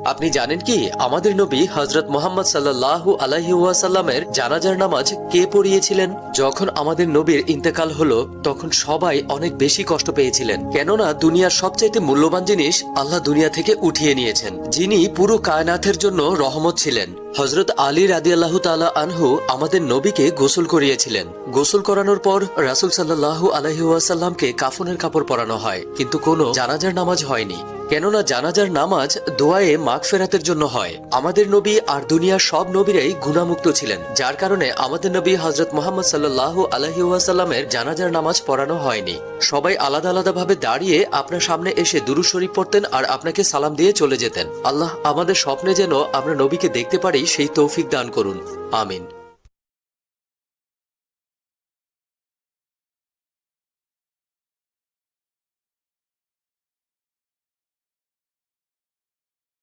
আপনি জানেন কি আমাদের নবী হযরত মুহাম্মদ সাল্লাল্লাহু আলাইহি ওয়াসাল্লামের জানাজার নামাজ কে পড়িয়েছিলেন? যখন আমাদের নবীর ইন্তেকাল হলো তখন সবাই অনেক বেশি কষ্ট পেয়েছিলেন, কেননা দুনিয়ার সবচাইতে মূল্যবান জিনিস আল্লাহ দুনিয়া থেকে উঠিয়ে নিয়েছেন, যিনি পুরো কায়নাতের জন্য রহমত ছিলেন। হযরত আলী রাদিয়াল্লাহু তাআলা আনহু আমাদের নবীকে গোসল করিয়েছিলেন। গোসল করানোর পর রাসূল সাল্লাল্লাহু আলাইহি ওয়াসাল্লামকে কাফনের কাপড় পরানো হয়, কিন্তু কোনো জানাজার নামাজ হয়নি, কেননা জানাজার নামাজ দোয়ায়ে মাগফিরাতের জন্য হয়। আমাদের নবী আর দুনিয়ার সব নবীরাই গুনাহমুক্ত ছিলেন, যার কারণে আমাদের নবী হযরত মুহাম্মদ সাল্লাল্লাহু আলাইহি ওয়াসাল্লামের জানাজার নামাজ পড়ানো হয়নি। সবাই আলাদা আলাদা ভাবে দাঁড়িয়ে আপনার সামনে এসে দুরূদ শরীফ পড়তেন আর আপনাকে সালাম দিয়ে চলে যেতেন। আল্লাহ আমাদের স্বপ্নে যেন আমরা নবীকে দেখতে পারি সেই তৌফিক দান করুন, আমিন।